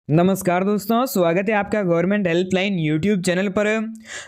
नमस्कार दोस्तों, स्वागत है आपका गवर्नमेंट हेल्पलाइन यूट्यूब चैनल पर।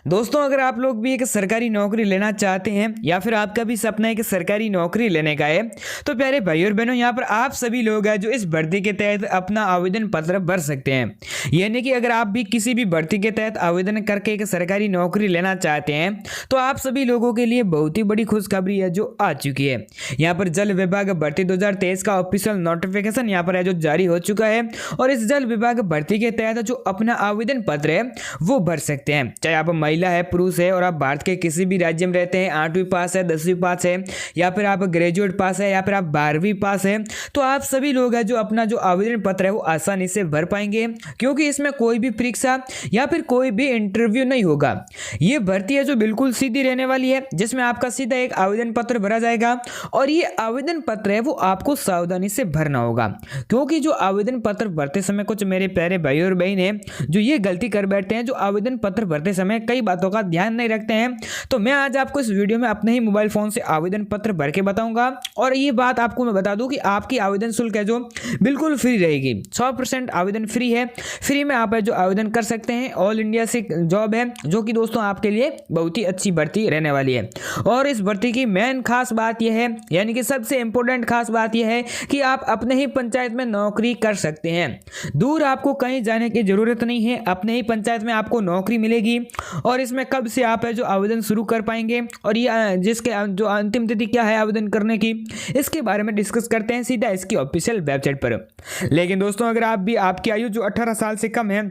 दोस्तों, अगर आप लोग भी एक सरकारी नौकरी लेना चाहते हैं या फिर आपका भी सपना है कि सरकारी नौकरी लेने का है, तो प्यारे भाई और बहनों, यहाँ पर आप सभी लोग हैं जो इस भर्ती के तहत अपना आवेदन पत्र भर सकते हैं। यानी कि अगर आप भी किसी भी भर्ती के तहत आवेदन करके एक सरकारी नौकरी लेना चाहते हैं तो आप सभी लोगों के लिए बहुत ही बड़ी खुशखबरी है जो आ चुकी है। यहाँ पर जल विभाग भर्ती 2023 का ऑफिशियल नोटिफिकेशन यहाँ पर है जो जारी हो चुका है और इस जल विभाग भर्ती के तहत जो अपना आवेदन पत्र है वो भर सकते हैं। चाहे आप महिला है, पुरुष है और आप भारत के किसी भी राज्य में रहते हैं, 8वीं पास है, 10वीं पास है या फिर आप ग्रेजुएट पास है या फिर आप 12वीं पास है, तो आप सभी लोग हैं जो अपना जो आवेदन पत्र है वो आसानी से भर पाएंगे, क्योंकि इसमें कोई भी परीक्षा या फिर कोई भी इंटरव्यू नहीं होगा। ये भर्ती है जो बिल्कुल सीधी रहने वाली है, जिसमें आपका सीधा एक आवेदन पत्र भरा जाएगा और ये आवेदन पत्र है वो आपको सावधानी से भरना होगा, क्योंकि जो आवेदन पत्र भरते समय कुछ मेरे प्यारे भाई और बहन है जो ये गलती कर बैठते हैं, जो आवेदन पत्र भरते समय कई बातों का ध्यान नहीं रखते हैं। तो मैं आज आपको इस वीडियो में अपने ही मोबाइल फोन से आवेदन पत्र भर के बताऊंगा और ये बात आपको मैं बता दूं कि आपकी आवेदन शुल्क है जो बिल्कुल फ्री रहेगी। 100% आवेदन फ्री है। फ्री में आप है जो आवेदन कर सकते हैं। ऑल इंडिया से जॉब है जो कि दोस्तों आपके लिए बहुत ही अच्छी भर्ती रहने वाली है। और इस भर्ती की मेन खास बात यह है, यानी कि सबसे इंपॉर्टेंट खास बात यह है कि आप अपने ही पंचायत में नौकरी कर सकते हैं। दूर आपको कहीं जाने की जरूरत नहीं है, अपने ही पंचायत में आपको नौकरी मिलेगी। और इसमें कब से आप है जो आवेदन शुरू कर पाएंगे और ये जिसके जो अंतिम तिथि क्या है आवेदन करने की, इसके बारे में डिस्कस करते हैं सीधा इसकी ऑफिशियल वेबसाइट पर। लेकिन दोस्तों, अगर आप भी आपकी आयु जो 18 साल से कम है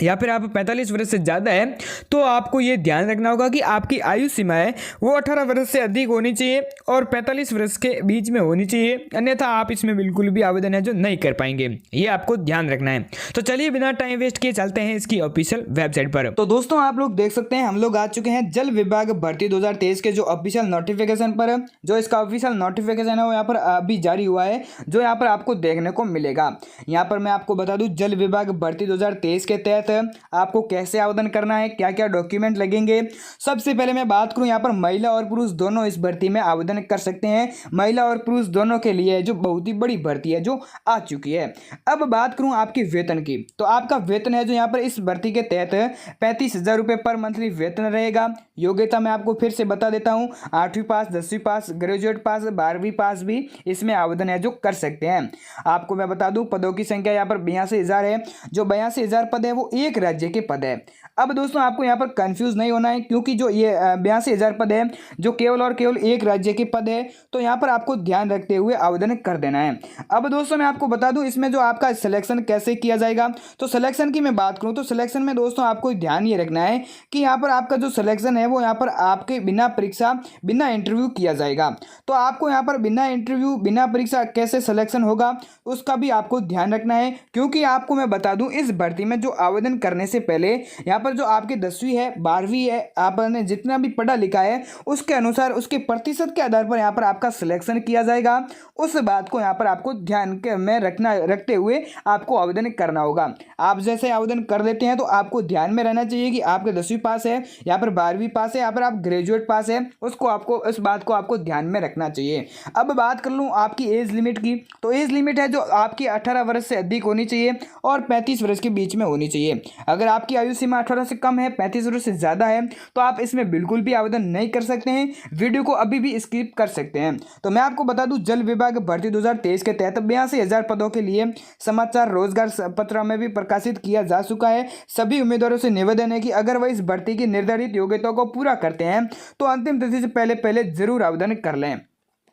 या फिर आप 45 वर्ष से ज़्यादा है, तो आपको ये ध्यान रखना होगा कि आपकी आयु सीमा है वो 18 वर्ष से अधिक होनी चाहिए और 45 वर्ष के बीच में होनी चाहिए, अन्यथा आप इसमें बिल्कुल भी आवेदन है जो नहीं कर पाएंगे। ये आपको ध्यान रखना है। तो चलिए बिना टाइम वेस्ट किए चलते हैं इसकी ऑफिशियल वेबसाइट पर। तो दोस्तों, आप लोग देख सकते हैं हम लोग आ चुके हैं जल विभाग भर्ती 2023 के जो ऑफिशियल नोटिफिकेशन पर। जो इसका ऑफिशियल नोटिफिकेशन है वो यहाँ पर अभी जारी हुआ है, जो यहाँ पर आपको देखने को मिलेगा। यहाँ पर मैं आपको बता दूं जल विभाग भर्ती 2023 के तहत आपको कैसे आवेदन करना है, क्या क्या डॉक्यूमेंट लगेंगे। सबसे पहले मैं बात करूं, यहाँ पर महिला और पुरुष दोनों इस भर्ती में आवेदन कर सकते हैं। महिला और पुरुष दोनों के लिए जो बहुत ही बड़ी भर्ती है जो आ चुकी है। अब बात करूं आपकी वेतन की, तो आपका वेतन है जो यहाँ पर इस भर्ती के तहत 35,000 रुपये पर मंथली वेतन रहेगा। योग्यता मैं आपको फिर से बता देता हूँ, 8वीं पास, 10वीं पास, ग्रेजुएट पास, 12वीं पास भी इसमें आवेदन है जो कर सकते हैं। आपको मैं बता दूं पदों की संख्या यहाँ पर 82,000 है। जो 82,000 पद है वो एक राज्य के पद है। अब दोस्तों, आपको यहाँ पर कंफ्यूज नहीं होना है, क्योंकि जो ये 82,000 पद है जो केवल और केवल एक राज्य के पद है, तो यहाँ पर आपको ध्यान रखते हुए आवेदन कर देना है। अब दोस्तों, मैं आपको बता दूं इसमें जो आपका सिलेक्शन कैसे किया जाएगा। तो सिलेक्शन की मैं बात करूं तो सिलेक्शन में दोस्तों आपको ध्यान ये रखना है कि यहाँ पर आपका जो सिलेक्शन है वो यहाँ पर आपके बिना परीक्षा, बिना इंटरव्यू किया जाएगा। तो आपको यहाँ पर बिना इंटरव्यू, बिना परीक्षा कैसे सिलेक्शन होगा उसका भी आपको ध्यान रखना है, क्योंकि आपको मैं बता दूं इस भर्ती में जो आवेदन करने से पहले यहाँ पर जो आपकी 10वीं है, 12वीं है, आपने जितना भी पढ़ा लिखा है उसके अनुसार, उसके प्रतिशत के आधार पर यहाँ पर आपका सिलेक्शन किया जाएगा। उस बात को यहाँ पर आपको ध्यान में रखते हुए आपको आवेदन करना होगा। आप जैसे आवेदन कर देते हैं तो आपको ध्यान में रहना चाहिए कि आपके 10वीं पास है, यहाँ पर 12वीं पास है, यहाँ पर आप ग्रेजुएट पास है, उसको आपको, इस बात को आपको ध्यान में रखना चाहिए। अब बात कर लूँ आपकी एज लिमिट की, तो एज लिमिट है जो आपकी 18 वर्ष से अधिक होनी चाहिए और 35 वर्ष के बीच में होनी चाहिए। अगर आपकी आयु सीमा 18 से कम है, 35 वर्ष से ज़्यादा है, तो आप इसमें बिल्कुल भी आवेदन नहीं कर सकते हैं। वीडियो को अभी भी स्किप कर सकते हैं। तो मैं आपको बता दूं जल विभाग भर्ती 2023 के तहत 82,000 पदों के लिए समाचार रोजगार पत्र में भी प्रकाशित किया जा चुका है। सभी उम्मीदवारों से निवेदन है कि अगर वह इस भर्ती की निर्धारित योग्यताओं को पूरा करते हैं तो अंतिम तिथि से पहले जरूर आवेदन कर लें।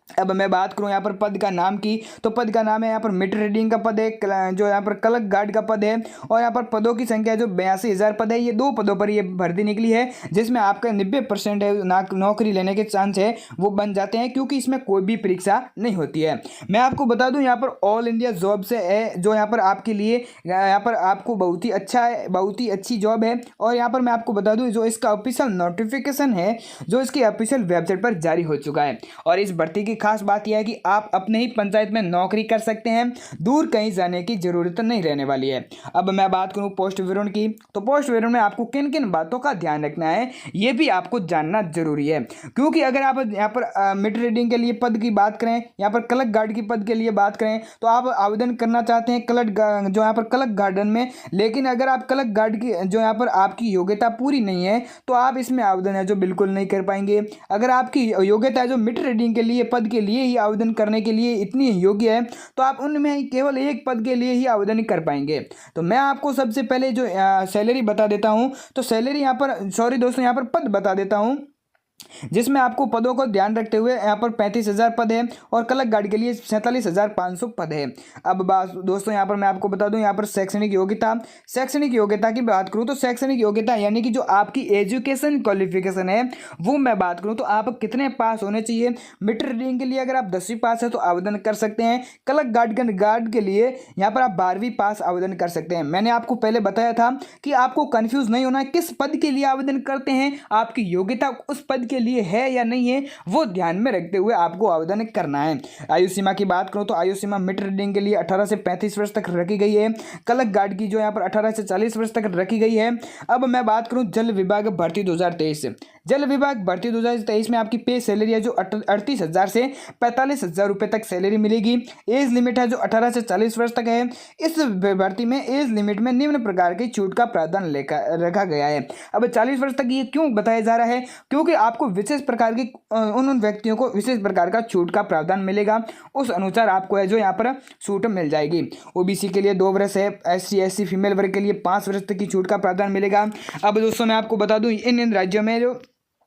अब मैं बात करूं यहाँ पर पद का नाम की, तो पद का नाम है यहाँ पर मीटर रीडिंग का पद है, जो यहाँ पर क्लर्क गार्ड का पद है, और यहाँ पर पदों की संख्या जो 82,000 पद है। ये 2 पदों पर ये भर्ती निकली है, जिसमें आपका 90% है नौकरी लेने के चांस है वो बन जाते हैं, क्योंकि इसमें कोई भी परीक्षा नहीं होती है। मैं आपको बता दूँ यहाँ पर ऑल इंडिया जॉब से है, जो यहाँ पर आपके लिए यहाँ पर आपको बहुत ही अच्छा है, बहुत ही अच्छी जॉब है। और यहाँ पर मैं आपको बता दूँ जो इसका ऑफिशियल नोटिफिकेशन है जो इसकी ऑफिशियल वेबसाइट पर जारी हो चुका है, और इस भर्ती की खास बात यह है कि आप अपने ही पंचायत में नौकरी कर सकते हैं, दूर कहीं जाने की जरूरत नहीं रहने वाली है। अब मैं बात करूं पोस्ट विवरण की, तो पोस्ट विवरण में आपको किन किन बातों का ध्यान रखना है ये भी आपको जानना जरूरी है। क्योंकि अगर आप यहाँ पर मीटर रीडिंग के लिए पद की बात करें, यहाँ पर क्लर्क गार्ड की पद के लिए बात करें, तो आप आवेदन करना चाहते हैं जो यहाँ पर क्लर्क गार्डन में, लेकिन अगर आप क्लर्क गार्ड की जो यहाँ पर आपकी योग्यता पूरी नहीं है तो आप इसमें आवेदन है जो बिल्कुल नहीं कर पाएंगे। अगर आपकी योग्यता है जो मीटर रीडिंग के लिए पद के लिए ही आवेदन करने के लिए इतनी योग्य है तो आप उनमें केवल एक पद के लिए ही आवेदन कर पाएंगे। तो मैं आपको सबसे पहले जो सैलरी बता देता हूं, तो सैलरी यहाँ पर सॉरी दोस्तों यहाँ पर पद बता देता हूं, जिसमें आपको पदों को ध्यान रखते हुए यहाँ पर 35,000 पद है और क्लर्क गार्ड के लिए 47,500 पद है। अब बात दोस्तों यहाँ पर मैं आपको बता दूं, यहाँ पर शैक्षणिक योग्यता की बात करूं तो शैक्षणिक योग्यता यानी कि जो आपकी एजुकेशन क्वालिफिकेशन है वो मैं बात करूं तो आप कितने पास होने चाहिए। मीटर रीडिंग के लिए अगर आप 10वीं पास है तो आवेदन कर सकते हैं। क्लर्क गार्ड के लिए यहाँ पर आप 12वीं पास आवेदन कर सकते हैं। मैंने आपको पहले बताया था कि आपको कन्फ्यूज नहीं होना, किस पद के लिए आवेदन करते हैं, आपकी योग्यता उस पद के लिए है या नहीं है वो ध्यान में रखते हुए आपको आवेदन करना है। आयु सीमा की बात करूं तो आयु सीमा मीटर रीडिंग के लिए 18 से 35 वर्ष तक रखी गई है। क्लर्क गार्ड की जो यहाँ पर 18 से 40 वर्ष तक रखी गई है। अब मैं बात करूं जल विभाग भर्ती 2023 जल विभाग भर्ती 2023 में आपकी पे सैलरी है जो 38,000 से 45,000 रुपए तक सैलरी मिलेगी। एज लिमिट है जो 18 से 40 वर्ष तक है। इस भर्ती में एज लिमिट में निम्न प्रकार की छूट का प्रावधान रखा गया है। अब 40 वर्ष तक ये क्यों बताया जा रहा है, क्योंकि आपको विशेष प्रकार की उन व्यक्तियों को विशेष प्रकार का छूट का प्रावधान मिलेगा, उस अनुसार आपको है जो यहाँ पर छूट मिल जाएगी। ओबीसी के लिए 2 वर्ष है, SC फीमेल वर्ग के लिए 5 वर्ष तक की छूट का प्रावधान मिलेगा। अब दोस्तों मैं आपको बता दूं इन राज्यों में जो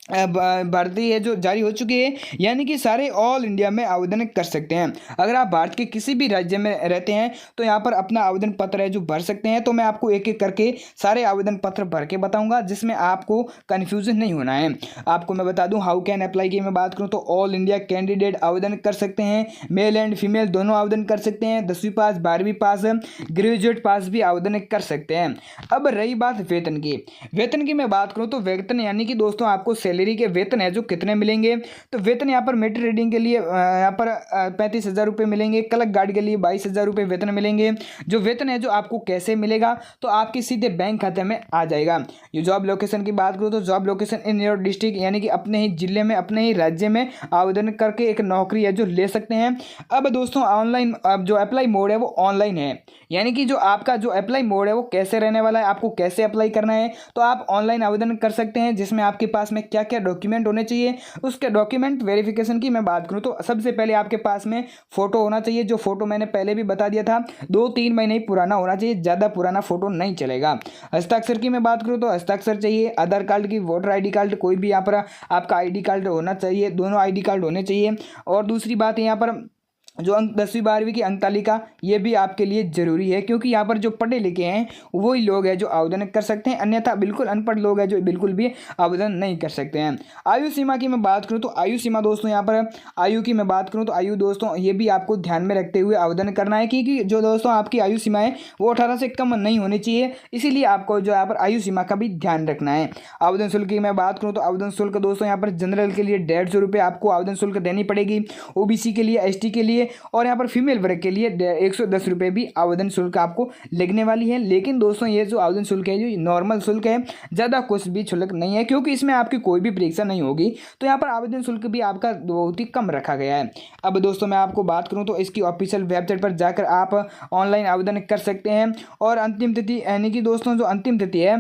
भर्ती है जो जारी हो चुकी है, यानी कि सारे ऑल इंडिया में आवेदन कर सकते हैं। अगर आप भारत के किसी भी राज्य में रहते हैं तो यहाँ पर अपना आवेदन पत्र है जो भर सकते हैं। तो मैं आपको एक एक करके सारे आवेदन पत्र भर के बताऊंगा जिसमें आपको कन्फ्यूजन नहीं होना है। आपको मैं बता दूं हाउ कैन अप्लाई की मैं बात करूं तो ऑल इंडिया कैंडिडेट आवेदन कर सकते हैं। मेल एंड फीमेल दोनों आवेदन कर सकते हैं। 10वीं पास 12वीं पास ग्रेजुएट पास भी आवेदन कर सकते हैं। अब रही बात वेतन की मैं बात करूँ तो वेतन यानी कि दोस्तों आपको सैलरी के वेतन है जो कितने मिलेंगे, तो वेतन यहाँ पर मीटर रीडिंग के लिए यहाँ पर 35,000 रुपये मिलेंगे। क्लर्क गार्ड के लिए 22,000 रुपये वेतन मिलेंगे। जो वेतन है जो आपको कैसे मिलेगा, तो आपके सीधे बैंक खाते में आ जाएगा। ये जॉब लोकेशन की बात करूँ तो job location in your district यानी कि अपने ही जिले में अपने ही राज्य में आवेदन करके एक नौकरी है जो ले सकते हैं। अब दोस्तों ऑनलाइन अब जो अप्लाई मोड है वो ऑनलाइन है, यानी कि जो आपका जो अप्लाई मोड है वो कैसे रहने वाला है, आपको कैसे अप्लाई करना है, तो आप ऑनलाइन आवेदन कर सकते हैं। जिसमें आपके पास में क्या क्या डॉक्यूमेंट होने चाहिए, उसके डॉक्यूमेंट वेरिफिकेशन की मैं बात करूं तो सबसे पहले आपके पास में फोटो होना चाहिए। जो फोटो मैंने पहले भी बता दिया था 2-3 महीने ही पुराना होना चाहिए, ज़्यादा पुराना फोटो नहीं चलेगा। हस्ताक्षर की मैं बात करूं तो हस्ताक्षर चाहिए। आधार कार्ड की, वोटर ID कार्ड, कोई भी यहाँ पर आपका ID कार्ड होना चाहिए, दोनों ID कार्ड होने चाहिए। और दूसरी बात यहाँ पर जो 10वीं 12वीं की अंक तालिका ये भी आपके लिए ज़रूरी है, क्योंकि यहाँ पर जो पढ़े लिखे हैं वही लोग हैं जो आवेदन कर सकते हैं, अन्यथा बिल्कुल अनपढ़ लोग हैं जो बिल्कुल भी आवेदन नहीं कर सकते हैं। आयु सीमा की मैं बात करूँ तो आयु सीमा दोस्तों यहाँ पर आयु की मैं बात करूँ तो आयु दोस्तों ये भी आपको ध्यान में रखते हुए आवेदन करना है, क्योंकि जो दोस्तों आपकी आयु सीमा है वो 18 से कम नहीं होनी चाहिए, इसीलिए आपको जो यहाँ पर आयु सीमा का भी ध्यान रखना है। आवेदन शुल्क की मैं बात करूँ तो आवेदन शुल्क दोस्तों यहाँ पर जनरल के लिए 150 रुपये आपको आवेदन शुल्क देनी पड़ेगी। OBC के लिए, ST के लिए और यहाँ पर फीमेल वर्ग के लिए 110 रुपये भी आवेदन शुल्क आपको लगने वाली है। लेकिन दोस्तों ये जो आवेदन शुल्क है जो नॉर्मल शुल्क है, ज़्यादा कुछ भी शुल्क नहीं है, क्योंकि इसमें आपकी कोई भी परीक्षा नहीं होगी, तो यहाँ पर आवेदन शुल्क भी आपका बहुत ही कम रखा गया है। अब दोस्तों मैं आपको बात करूँ तो इसकी ऑफिशियल वेबसाइट पर जाकर आप ऑनलाइन आवेदन कर सकते हैं। और अंतिम तिथि यानी कि दोस्तों जो अंतिम तिथि है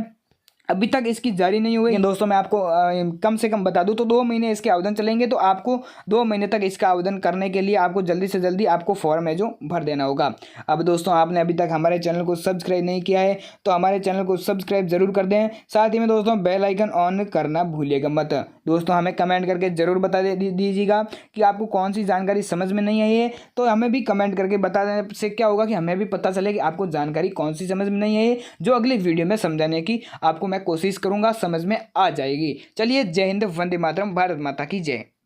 अभी तक इसकी जारी नहीं हुई है। दोस्तों मैं आपको कम से कम बता दूं तो 2 महीने इसके आवेदन चलेंगे, तो आपको 2 महीने तक इसका आवेदन करने के लिए आपको जल्दी से जल्दी आपको फॉर्म है जो भर देना होगा। अब दोस्तों आपने अभी तक हमारे चैनल को सब्सक्राइब नहीं किया है तो हमारे चैनल को सब्सक्राइब जरूर कर दें। साथ ही में दोस्तों बेल आइकन ऑन करना भूलिएगा मत। दोस्तों हमें कमेंट करके ज़रूर बता दीजिएगा कि आपको कौन सी जानकारी समझ में नहीं आई है, तो हमें भी कमेंट करके बता देने से क्या होगा कि हमें भी पता चले कि आपको जानकारी कौन सी समझ में नहीं आई है, जो अगली वीडियो में समझाने की आपको मैं कोशिश करूंगा, समझ में आ जाएगी। चलिए जय हिंद, वंदे मातरम, भारत माता की जय।